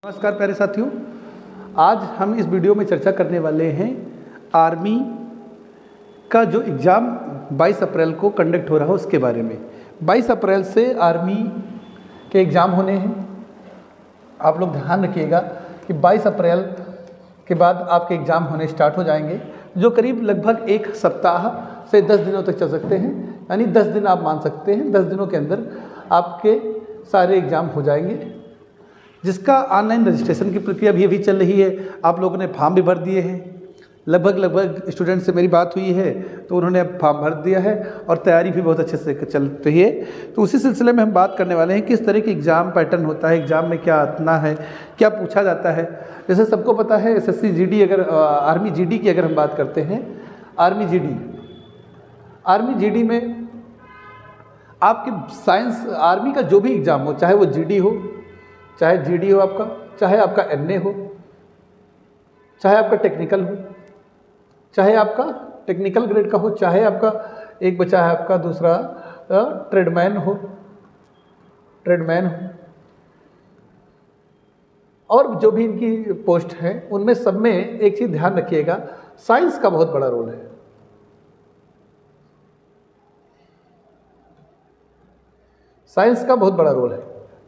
नमस्कार प्यारे साथियों, आज हम इस वीडियो में चर्चा करने वाले हैं आर्मी का जो एग्ज़ाम 22 अप्रैल को कंडक्ट हो रहा है उसके बारे में। 22 अप्रैल से आर्मी के एग्ज़ाम होने हैं। आप लोग ध्यान रखिएगा कि 22 अप्रैल के बाद आपके एग्ज़ाम होने स्टार्ट हो जाएंगे, जो करीब लगभग एक सप्ताह से 10 दिनों तक चल सकते हैं। यानी 10 दिन आप मान सकते हैं, 10 दिनों के अंदर आपके सारे एग्ज़ाम हो जाएंगे, जिसका ऑनलाइन रजिस्ट्रेशन की प्रक्रिया भी अभी चल रही है। आप लोगों ने फॉर्म भी भर दिए हैं। लगभग स्टूडेंट से मेरी बात हुई है तो उन्होंने फॉर्म भर दिया है और तैयारी भी बहुत अच्छे से चल रही है। तो उसी सिलसिले में हम बात करने वाले हैं किस तरह की एग्ज़ाम पैटर्न होता है, एग्ज़ाम में क्या आतना है, क्या पूछा जाता है। जैसे सबको पता है SSC GD, अगर आर्मी GD की अगर हम बात करते हैं, आर्मी GD में आपके साइंस आर्मी का जो भी एग्ज़ाम हो, चाहे वो GD हो, चाहे GD हो आपका, चाहे आपका NA हो, चाहे आपका टेक्निकल हो, चाहे आपका टेक्निकल ग्रेड का हो, चाहे आपका एक बचा है आपका दूसरा ट्रेडमैन हो, और जो भी इनकी पोस्ट है उनमें सब में एक चीज़ ध्यान रखिएगा, साइंस का बहुत बड़ा रोल है। साइंस का बहुत बड़ा रोल है,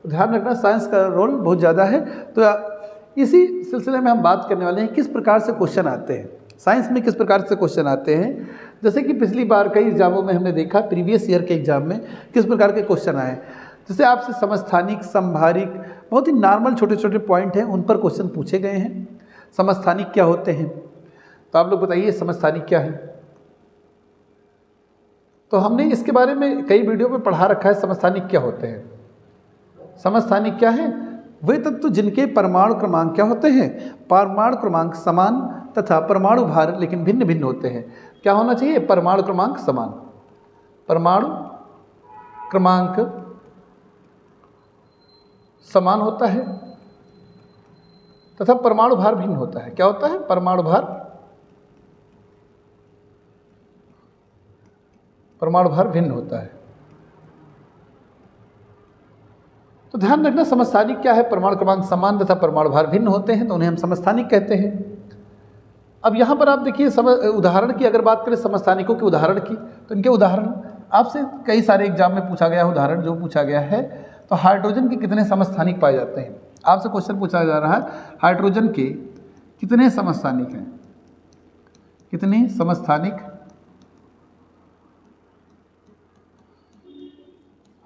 ध्यान रखना, साइंस का रोल बहुत ज़्यादा है। तो इसी सिलसिले में हम बात करने वाले हैं किस प्रकार से क्वेश्चन आते हैं, साइंस में किस प्रकार से क्वेश्चन आते हैं। जैसे कि पिछली बार कई एग्जामों में हमने देखा, प्रीवियस ईयर के एग्जाम में किस प्रकार के क्वेश्चन आए। जैसे आपसे समस्थानिक, संभारिक, बहुत ही नॉर्मल छोटे छोटे पॉइंट हैं, उन पर क्वेश्चन पूछे गए हैं। समस्थानिक क्या होते हैं, तो आप लोग बताइए समस्थानिक क्या है। तो हमने इसके बारे में कई वीडियो में पढ़ा रखा है, समस्थानिक क्या होते हैं। समस्थानिक क्या है? वे तत्व जिनके परमाणु क्रमांक क्या होते हैं, परमाणु क्रमांक समान तथा परमाणु भार लेकिन भिन्न भिन्न होते हैं। क्या होना चाहिए? परमाणु क्रमांक समान, परमाणु क्रमांक समान होता है तथा परमाणु भार भिन्न होता है। क्या होता है? परमाणु भार भिन्न होता है। तो ध्यान रखना, समस्थानिक क्या है? परमाणु क्रमांक समान तथा परमाणु भार भिन्न होते हैं, तो उन्हें हम समस्थानिक कहते हैं। अब यहाँ पर आप देखिए, उदाहरण की अगर बात करें समस्थानिकों के उदाहरण की, तो इनके उदाहरण आपसे कई सारे एग्जाम में पूछा गया उदाहरण जो पूछा गया है। तो हाइड्रोजन के कितने समस्थानिक पाए जाते हैं? आपसे क्वेश्चन पूछा जा रहा है, हाइड्रोजन के कितने समस्थानिक हैं, कितने समस्थानिक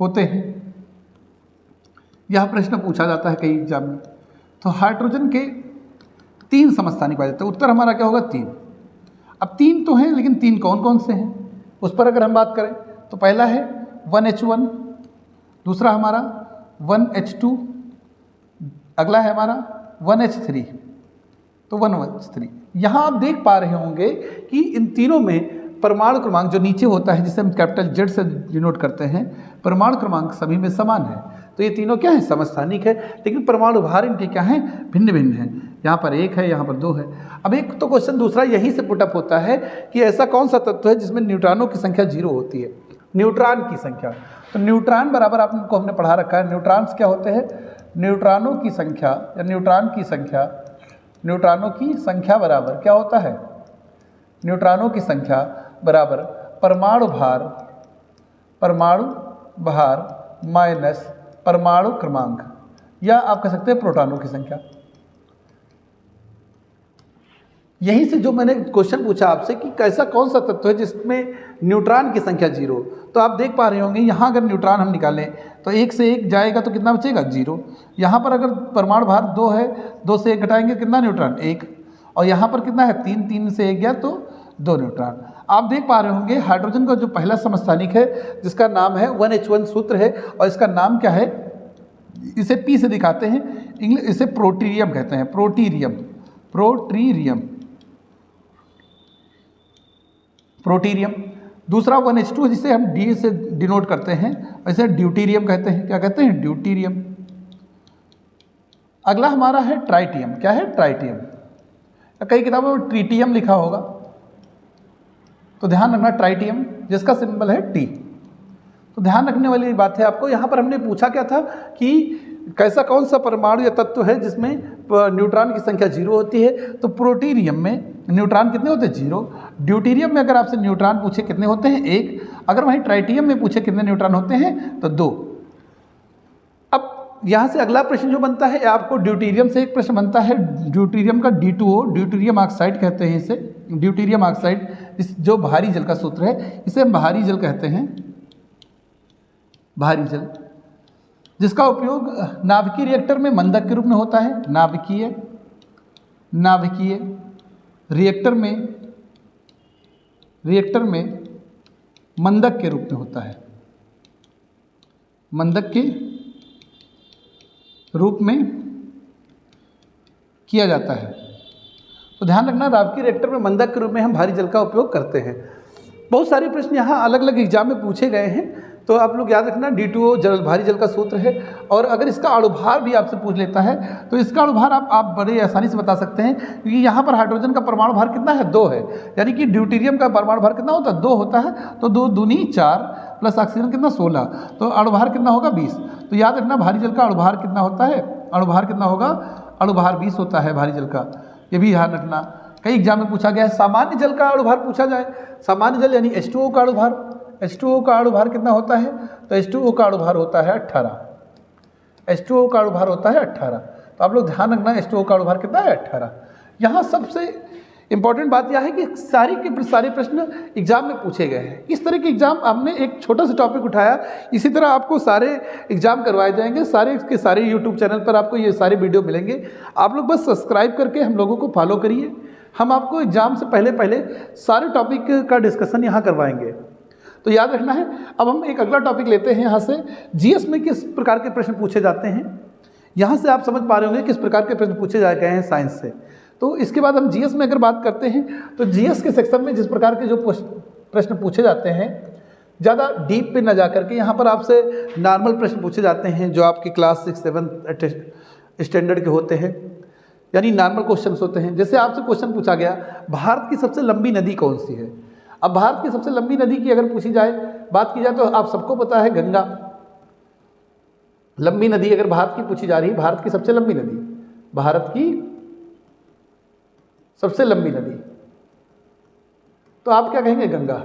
होते हैं, यह प्रश्न पूछा जाता है कई एग्जाम में। तो हाइड्रोजन के 3 समस्थानिक पाए जाते हैं। उत्तर हमारा क्या होगा? 3। अब 3 तो हैं, लेकिन 3 कौन कौन से हैं उस पर अगर हम बात करें तो पहला है 1H1, दूसरा हमारा 1H2, अगला है हमारा 1H3। तो 1H3 यहाँ आप देख पा रहे होंगे कि इन तीनों में परमाणु क्रमांक जो नीचे होता है, जिसे हम कैपिटल Z से डिनोट करते हैं, परमाणु क्रमांक सभी में समान है। तो ये तीनों क्या है? समस्थानिक है, लेकिन परमाणु भार इनके क्या है? भिन्न भिन्न है। यहाँ पर 1 है, यहाँ पर 2 है। अब एक तो क्वेश्चन दूसरा यहीं से पुटअप होता है कि ऐसा कौन सा तत्व है जिसमें न्यूट्रॉनों की संख्या 0 होती है, न्यूट्रॉन की संख्या। तो न्यूट्रॉन बराबर आपको हमने पढ़ा रखा है, न्यूट्रॉन्स क्या होते हैं? न्यूट्रॉनों की संख्या या न्यूट्रॉन की संख्या, न्यूट्रॉनों की संख्या बराबर क्या होता है? न्यूट्रॉनों की संख्या बराबर परमाणु भार माइनस परमाणु क्रमांक, या आप कह सकते हैं प्रोटॉनों की संख्या। यहीं से जो मैंने क्वेश्चन पूछा आपसे कि कैसा कौन सा तत्व है जिसमें न्यूट्रॉन की संख्या 0, तो आप देख पा रहे होंगे यहाँ अगर न्यूट्रॉन हम निकालें तो 1 से 1 जाएगा तो कितना बचेगा? 0। यहाँ पर अगर परमाणु भार 2 है, 2 से 1 घटाएंगे कितना न्यूट्रॉन? 1। और यहाँ पर कितना है? 3, 3 से 1 गया तो 2 न्यूट्रॉन। आप देख पा रहे होंगे हाइड्रोजन का जो पहला समस्थानिक है जिसका नाम है 1H1 सूत्र है, और इसका नाम क्या है? इसे P से दिखाते हैं, इसे प्रोटीरियम कहते हैं, प्रोटीरियम। दूसरा 1H2 जिसे हम D से डिनोट करते हैं, इसे ड्यूटीरियम कहते हैं। क्या कहते हैं? ड्यूटीरियम। अगला हमारा है ट्राइटियम। क्या है? ट्राइटियम। कई किताबों में ट्रीटियम लिखा होगा, तो ध्यान रखना, ट्राइटियम जिसका सिंबल है T। तो ध्यान रखने वाली बात है आपको। यहाँ पर हमने पूछा क्या था कि कैसा कौन सा परमाणु या तत्व है जिसमें न्यूट्रॉन की संख्या 0 होती है? तो प्रोटीनियम में न्यूट्रॉन कितने होते हैं? 0। ड्यूटेरियम में अगर आपसे न्यूट्रॉन पूछे कितने होते हैं? 1। अगर वहीं ट्राइटियम में पूछे कितने न्यूट्रॉन होते हैं? तो 2। अब यहाँ से अगला प्रश्न जो बनता है, आपको ड्यूटेरियम से एक प्रश्न बनता है, ड्यूटेरियम का D2O, ड्यूटेरियम ऑक्साइड कहते हैं इसे। ड्यूटेरियम ऑक्साइड इस जो भारी जल का सूत्र है, इसे हम भारी जल कहते हैं, भारी जल, जिसका उपयोग नाभिकीय रिएक्टर में मंदक के रूप में होता है। नाभिकीय रिएक्टर में मंदक के रूप में होता है, मंदक के रूप में किया जाता है। तो ध्यान रखना, नाभिकीय रिएक्टर में मंदक के रूप में हम भारी जल का उपयोग करते हैं। बहुत सारे प्रश्न यहाँ अलग अलग एग्जाम में पूछे गए हैं, तो आप लोग याद रखना D2O जल, भारी जल का सूत्र है। और अगर इसका अणुभार भी आपसे पूछ लेता है तो इसका अणुभार आप बड़े आसानी से बता सकते हैं, क्योंकि यहाँ पर हाइड्रोजन का परमाणु भार कितना है? 2 है। यानी कि ड्यूटेरियम का परमाणु भार कितना होता है? 2 होता है। तो 2 दूनी 4 प्लस ऑक्सीजन कितना? 16। तो अणुभार कितना होगा? 20। तो याद रखना, भारी जल का अणुभार कितना होता है? अणुभार कितना होगा? अणुभार 20 होता है भारी जल का। ये भी ध्यान रखना, कई एग्जाम में पूछा गया है। सामान्य जल का अणुभार पूछा जाए, सामान्य जल यानी H2O का अणुभार, H2O का अणुभार कितना होता है? तो H2O का अणुभार होता है 18। H2O का अणुभार होता है 18। तो आप लोग ध्यान रखना, H2O का अणुभार कितना है? 18। यहाँ सबसे इंपॉर्टेंट बात यह है कि सारे के सारे प्रश्न एग्जाम में पूछे गए हैं। इस तरह के एग्जाम हमने एक छोटा सा टॉपिक उठाया, इसी तरह आपको सारे एग्जाम करवाए जाएंगे। सारे के सारे यूट्यूब चैनल पर आपको ये सारे वीडियो मिलेंगे। आप लोग बस सब्सक्राइब करके हम लोगों को फॉलो करिए। हम आपको एग्जाम से पहले सारे टॉपिक का डिस्कशन यहाँ करवाएंगे। तो याद रखना है। अब हम एक अगला टॉपिक लेते हैं यहाँ से, जीएस में किस प्रकार के प्रश्न पूछे जाते हैं। यहाँ से आप समझ पा रहे होंगे किस प्रकार के प्रश्न पूछे जा गए हैं साइंस से। तो इसके बाद हम जीएस में अगर बात करते हैं, तो जीएस के सेक्शन में जिस प्रकार के जो प्रश्न पूछे जाते हैं, ज़्यादा डीप पे ना जा करके यहाँ पर आपसे नॉर्मल प्रश्न पूछे जाते हैं, जो आपकी क्लास 6-7 स्टैंडर्ड के होते हैं, यानी नॉर्मल क्वेश्चंस होते हैं। जैसे आपसे क्वेश्चन पूछा गया, भारत की सबसे लंबी नदी कौन सी है? अब भारत की सबसे लंबी नदी की अगर पूछी जाए, बात की जाए, तो आप सबको पता है गंगा। लंबी नदी अगर भारत की पूछी जा रही है, भारत की सबसे लंबी नदी, भारत की सबसे लंबी नदी, तो आप क्या कहेंगे? गंगा।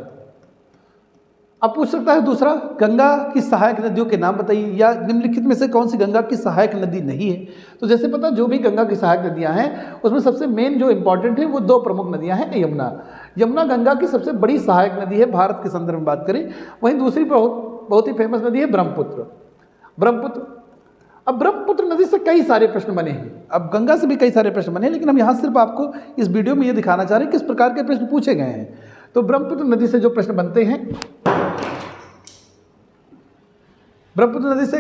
अब पूछ सकता है दूसरा, गंगा की सहायक नदियों के नाम बताइए, या निम्नलिखित में से कौन सी गंगा की सहायक नदी नहीं है? तो जैसे पता, जो भी गंगा की सहायक नदियां हैं उसमें सबसे मेन जो इंपॉर्टेंट है वो 2 प्रमुख नदियां हैं। यमुना गंगा की सबसे बड़ी सहायक नदी है भारत के संदर्भ में बात करें। वहीं दूसरी बहुत ही फेमस नदी है ब्रह्मपुत्र। अब ब्रह्मपुत्र नदी से कई सारे प्रश्न बने हैं, अब गंगा से भी कई सारे प्रश्न बने हैं, लेकिन हम यहाँ सिर्फ आपको इस वीडियो में ये दिखाना चाह रहे हैं किस प्रकार के प्रश्न पूछे गए हैं। तो ब्रह्मपुत्र नदी से जो प्रश्न बनते हैं, ब्रह्मपुत्र नदी से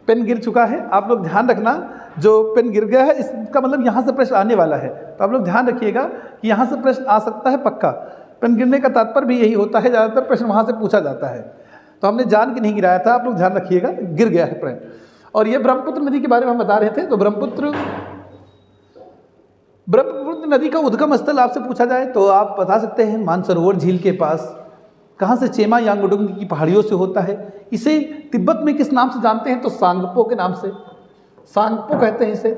पेन गिर चुका है, आप लोग ध्यान रखना, जो पेन गिर गया है इसका मतलब यहाँ से प्रश्न आने वाला है। तो आप लोग ध्यान रखिएगा कि यहाँ से प्रश्न आ सकता है पक्का। पेन गिरने का तात्पर्य भी यही होता है, ज़्यादातर प्रश्न वहाँ से पूछा जाता है। तो हमने जान के नहीं गिराया था, आप लोग ध्यान रखिएगा, गिर गया है प्रश्न। और ये ब्रह्मपुत्र नदी के बारे में हम बता रहे थे। तो ब्रह्मपुत्र नदी का उद्गम स्थल आपसे पूछा जाए तो आप बता सकते हैं मानसरोवर झील के पास। कहाँ से? चेमा यांगडुंग की पहाड़ियों से होता है। इसे तिब्बत में किस नाम से जानते हैं? तो सांगपो के नाम से, सांगपो कहते हैं इसे।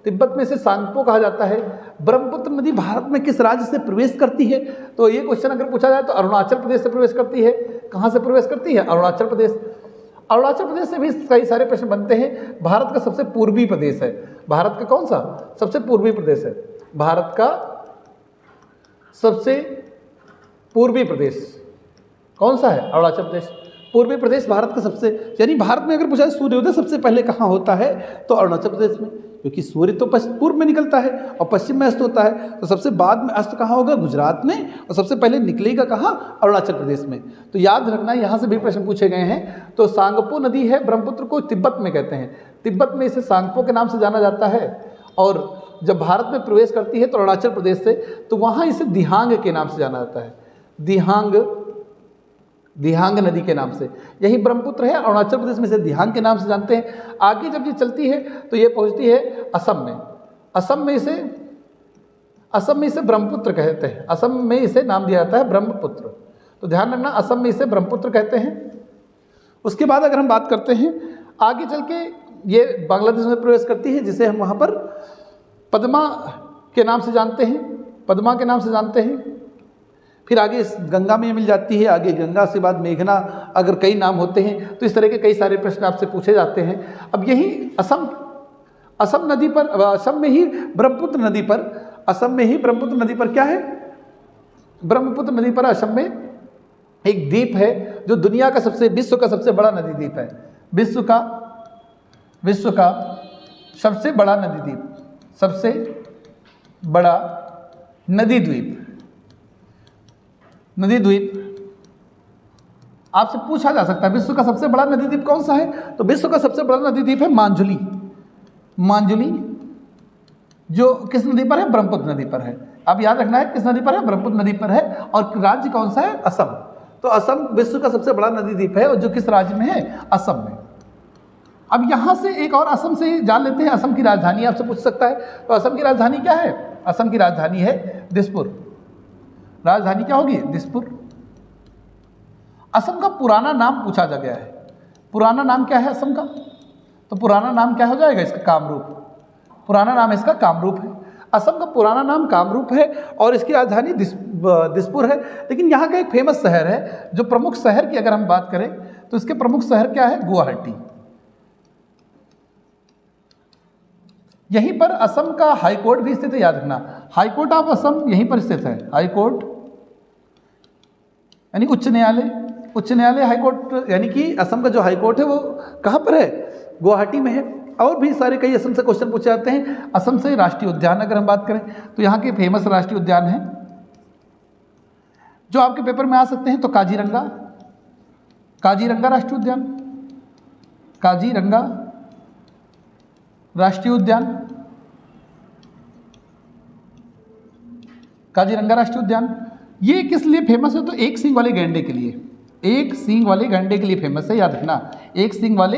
तिब्बत में इसे सांगपो कहा जाता है। ब्रह्मपुत्र नदी भारत में किस राज्य से प्रवेश करती है? तो ये क्वेश्चन अगर पूछा जाए तो अरुणाचल प्रदेश से प्रवेश करती है। कहाँ से प्रवेश करती है? अरुणाचल प्रदेश। अरुणाचल प्रदेश से भी कई सारे प्रश्न बनते हैं। भारत का सबसे पूर्वी प्रदेश है, भारत का कौन सा सबसे पूर्वी प्रदेश है? भारत का सबसे पूर्वी प्रदेश कौन सा है? अरुणाचल प्रदेश। पूर्वी प्रदेश भारत का सबसे, यानी भारत में अगर पूछा जाए सूर्योदय सबसे पहले कहाँ होता है? तो अरुणाचल प्रदेश में, क्योंकि सूर्य तो पूर्व में निकलता है और पश्चिम में अस्त होता है। तो सबसे बाद में अस्त कहाँ होगा? गुजरात में। और सबसे पहले निकलेगा कहाँ? अरुणाचल प्रदेश में। तो याद रखना, यहाँ से भी प्रश्न पूछे गए हैं। तो सांगपो नदी है, ब्रह्मपुत्र को तिब्बत में कहते हैं, तिब्बत में इसे सांगपो के नाम से जाना जाता है। और जब भारत में प्रवेश करती है तो अरुणाचल प्रदेश से, तो वहाँ इसे दिहांग के नाम से जाना जाता है, दिहांग नदी के नाम से। यही ब्रह्मपुत्र है, अरुणाचल प्रदेश में इसे दिहांग के नाम से जानते हैं। आगे जब ये चलती है तो ये पहुंचती है असम में। असम में इसे ब्रह्मपुत्र कहते हैं। असम में इसे नाम दिया जाता है ब्रह्मपुत्र। तो ध्यान रखना, असम में इसे ब्रह्मपुत्र कहते हैं। उसके बाद अगर हम बात करते हैं आगे चल के ये बांग्लादेश में प्रवेश करती है, जिसे हम वहाँ पर पद्मा के नाम से जानते हैं, पद्मा के नाम से जानते हैं। फिर आगे इस गंगा में मिल जाती है, आगे गंगा से बाद मेघना, अगर कई नाम होते हैं तो इस तरह के कई सारे प्रश्न आपसे पूछे जाते हैं। अब यही असम नदी पर, असम में ही ब्रह्मपुत्र नदी पर, असम में ही ब्रह्मपुत्र नदी पर क्या है, ब्रह्मपुत्र नदी पर असम में एक द्वीप है जो दुनिया का विश्व का सबसे बड़ा नदी द्वीप है। विश्व का सबसे बड़ा नदी द्वीप, सबसे बड़ा नदी द्वीप आपसे पूछा जा सकता है विश्व का सबसे बड़ा नदी द्वीप कौन सा है? तो विश्व का सबसे बड़ा नदी द्वीप है मांजुली, जो किस नदी पर है? ब्रह्मपुत्र नदी पर है। अब याद रखना है किस नदी पर है? ब्रह्मपुत्र नदी पर है। और राज्य कौन सा है? असम। तो असम विश्व का सबसे बड़ा नदी द्वीप है, और जो किस राज्य में है? असम में। अब यहाँ से एक और असम से जान लेते हैं, असम की राजधानी आपसे पूछ सकता है। तो असम की राजधानी क्या है? असम की राजधानी है दिसपुर। राजधानी क्या होगी? दिसपुर। असम का पुराना नाम पूछा जा गया है। पुराना नाम क्या है असम का? तो पुराना नाम क्या हो जाएगा इसका? कामरूप। पुराना नाम इसका कामरूप है। असम का पुराना नाम कामरूप है और इसकी राजधानी दिसपुर है। लेकिन यहाँ का एक फेमस शहर है, जो प्रमुख शहर की अगर हम बात करें तो इसके प्रमुख शहर क्या है? गुवाहाटी। यहीं पर असम का हाईकोर्ट भी स्थित है, याद रखना। हाईकोर्ट ऑफ असम यहीं पर स्थित है। हाईकोर्ट यानी उच्च न्यायालय हाईकोर्ट, यानी कि असम का जो हाईकोर्ट है वो कहाँ पर है? गुवाहाटी में है। और भी सारे कई असम से क्वेश्चन पूछे जाते हैं। असम से राष्ट्रीय उद्यान अगर हम बात करें तो यहाँ के फेमस राष्ट्रीय उद्यान हैं जो आपके पेपर में आ सकते हैं। तो काजीरंगा राष्ट्रीय उद्यान, काजीरंगा राष्ट्रीय उद्यान, काजीरंगा राष्ट्रीय उद्यान। ये किस लिए फेमस है? तो एक सींग वाले गैंडे के लिए, एक सींग वाले गैंडे के लिए फेमस है, याद रखना। एक सींग वाले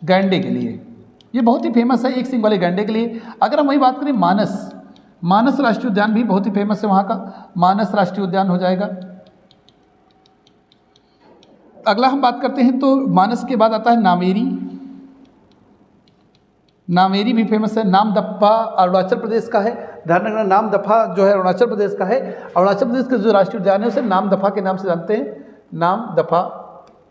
गैंडे के लिए ये बहुत ही फेमस है, एक सींग वाले गैंडे के लिए। अगर हम वही बात करें मानस राष्ट्रीय उद्यान भी बहुत ही फेमस है, वहाँ का मानस राष्ट्रीय उद्यान हो जाएगा। अगला हम बात करते हैं तो मानस के बाद आता है नामेरी भी फेमस है। नामदफा अरुणाचल प्रदेश का है, ध्यान रखना। नामदफा जो है अरुणाचल प्रदेश का है। अरुणाचल प्रदेश का जो राष्ट्रीय उद्यान है उसे नामदफा के नाम से जानते हैं। नामदफा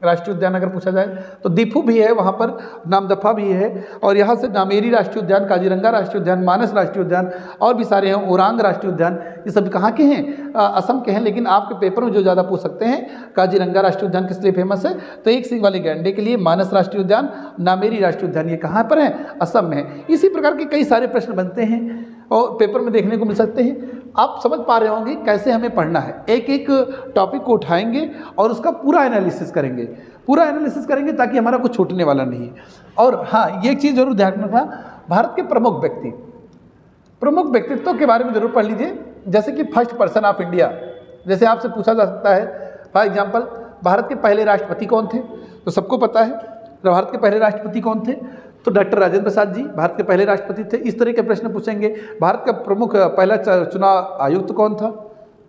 राष्ट्रीय उद्यान अगर पूछा जाए तो दीफू भी है वहाँ पर, नामदफा भी है। और यहाँ से नामेरी राष्ट्रीय उद्यान, काजीरंगा राष्ट्रीय उद्यान, मानस राष्ट्रीय उद्यान और भी सारे हैं। ओरांग राष्ट्रीय उद्यान, ये सब कहाँ के हैं? असम के हैं। लेकिन आपके पेपर में जो ज़्यादा पूछ सकते हैं, काजीरंगा राष्ट्रीय उद्यान किस लिए फेमस है? तो एक सींग वाले गैंडे के लिए। मानस राष्ट्रीय उद्यान, नामेरी राष्ट्रीय उद्यान, ये कहाँ पर है? असम में है। इसी प्रकार के कई सारे प्रश्न बनते हैं और पेपर में देखने को मिल सकते हैं। आप समझ पा रहे होंगे कैसे हमें पढ़ना है। एक एक टॉपिक को उठाएंगे और उसका पूरा एनालिसिस करेंगे ताकि हमारा कुछ छूटने वाला नहीं है। और हाँ, ये चीज़ जरूर ध्यान रखना, भारत के प्रमुख व्यक्तित्व के बारे में जरूर पढ़ लीजिए। जैसे कि फर्स्ट पर्सन ऑफ इंडिया, जैसे आपसे पूछा जा सकता है फॉर एग्जाम्पल, भारत के पहले राष्ट्रपति कौन थे? तो सबको पता है भारत के पहले राष्ट्रपति कौन थे? तो डॉक्टर राजेंद्र प्रसाद जी भारत के पहले राष्ट्रपति थे। इस तरह के प्रश्न पूछेंगे। भारत का प्रमुख पहला चुनाव आयुक्त कौन था?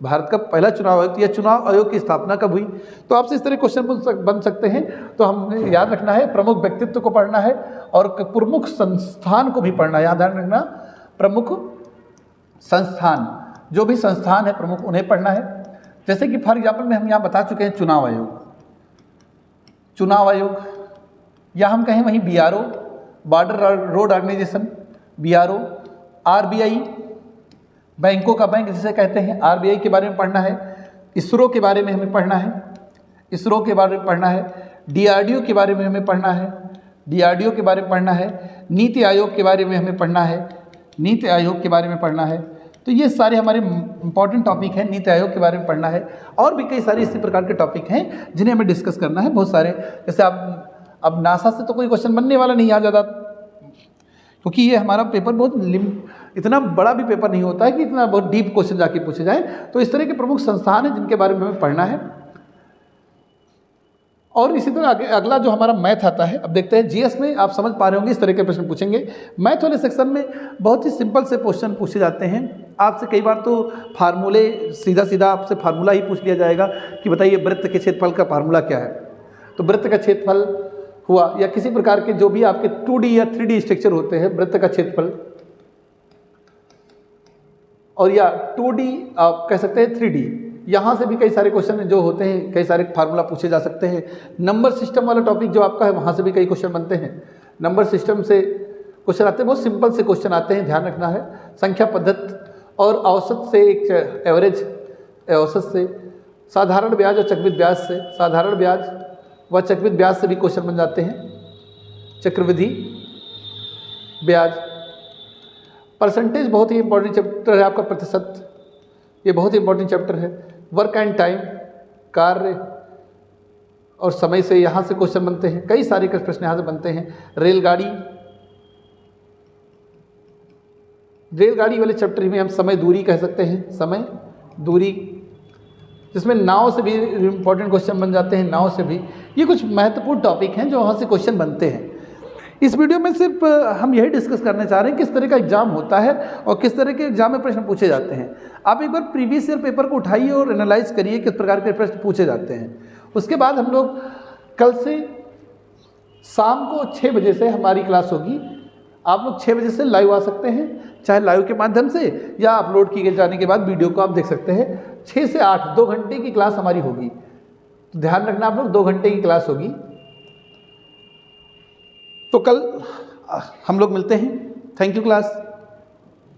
भारत का पहला चुनाव आयुक्त, या चुनाव आयोग की स्थापना कब हुई? तो आपसे इस तरह क्वेश्चन बन सकते हैं। तो हमने याद रखना है, प्रमुख व्यक्तित्व को पढ़ना है और प्रमुख संस्थान को भी पढ़ना है। याद रखना, प्रमुख संस्थान, जो भी संस्थान है प्रमुख, उन्हें पढ़ना है। जैसे कि फॉर एग्जाम्पल में हम यहाँ बता चुके हैं चुनाव आयोग, या हम कहें वहीं BRO, border road organisation, BRO, RBI, बैंकों का बैंक जिसे कहते हैं, RBI के बारे में पढ़ना है। इसरो के बारे में हमें पढ़ना है, DRDO के बारे में हमें पढ़ना है, नीति आयोग के बारे में हमें पढ़ना है, तो ये सारे हमारे इंपॉर्टेंट टॉपिक हैं। नीति आयोग के बारे में पढ़ना है और भी कई सारे इसी प्रकार के टॉपिक हैं जिन्हें हमें डिस्कस करना है, बहुत सारे। जैसे अब नासा से तो कोई क्वेश्चन बनने वाला नहीं आ ज़्यादा, क्योंकि ये हमारा पेपर बहुत इतना बड़ा भी पेपर नहीं होता है कि इतना बहुत डीप क्वेश्चन जाके पूछे जाए। तो इस तरह के प्रमुख संस्थान हैं जिनके बारे में हमें पढ़ना है। और इसी तरह अगला जो हमारा मैथ आता है, अब देखते हैं जीएस में आप समझ पा रहे होंगे इस तरह के प्रश्न पूछेंगे। मैथ वाले सेक्शन में बहुत ही सिंपल से क्वेश्चन पूछे जाते हैं आपसे। कई बार तो फार्मूले सीधा आपसे फार्मूला ही पूछ लिया जाएगा कि बताइए वृत्त के क्षेत्रफल का फार्मूला क्या है। तो वृत्त का क्षेत्रफल हुआ, या किसी प्रकार के जो भी आपके 2D या 3D स्ट्रक्चर होते हैं, वृत्त का क्षेत्रफल, और या 2D आप कह सकते हैं 3D, यहाँ से भी कई सारे क्वेश्चन जो होते हैं, कई सारे फार्मूला पूछे जा सकते हैं। नंबर सिस्टम वाला टॉपिक जो आपका है, वहाँ से भी कई क्वेश्चन बनते हैं। नंबर सिस्टम से क्वेश्चन आते हैं, बहुत सिंपल से क्वेश्चन आते हैं, ध्यान रखना है। संख्या पद्धति और औसत से, एक एवरेज औसत से, साधारण ब्याज और चक्रवृद्धि ब्याज से, साधारण ब्याज व चक्रवृद्धि ब्याज से भी क्वेश्चन बन जाते हैं। चक्रवृद्धि ब्याज, परसेंटेज बहुत ही इंपॉर्टेंट चैप्टर है आपका, प्रतिशत, ये बहुत ही इंपॉर्टेंट चैप्टर है। वर्क एंड टाइम, कार्य और समय से यहाँ से क्वेश्चन बनते हैं, कई सारे प्रश्न यहाँ से बनते हैं। रेलगाड़ी वाले चैप्टर में हम समय दूरी कह सकते हैं, समय दूरी, जिसमें नाव से भी इंपॉर्टेंट क्वेश्चन बन जाते हैं, नाव से भी। ये कुछ महत्वपूर्ण टॉपिक हैं जो वहाँ से क्वेश्चन बनते हैं। इस वीडियो में सिर्फ हम यही डिस्कस करना चाह रहे हैं किस तरह का एग्जाम होता है और किस तरह के एग्जाम में प्रश्न पूछे जाते हैं। आप एक बार प्रीवियस ईयर पेपर को उठाइए और एनालाइज करिए किस प्रकार के प्रश्न पूछे जाते हैं। उसके बाद हम लोग कल से शाम को 6 बजे से हमारी क्लास होगी। आप लोग 6 बजे से लाइव आ सकते हैं, चाहे लाइव के माध्यम से या अपलोड किए जाने के बाद वीडियो को आप देख सकते हैं। 6 से 8 2 घंटे की क्लास हमारी होगी, तो ध्यान रखना आप लोग, 2 घंटे की क्लास होगी। तो कल हम लोग मिलते हैं। Thank you class.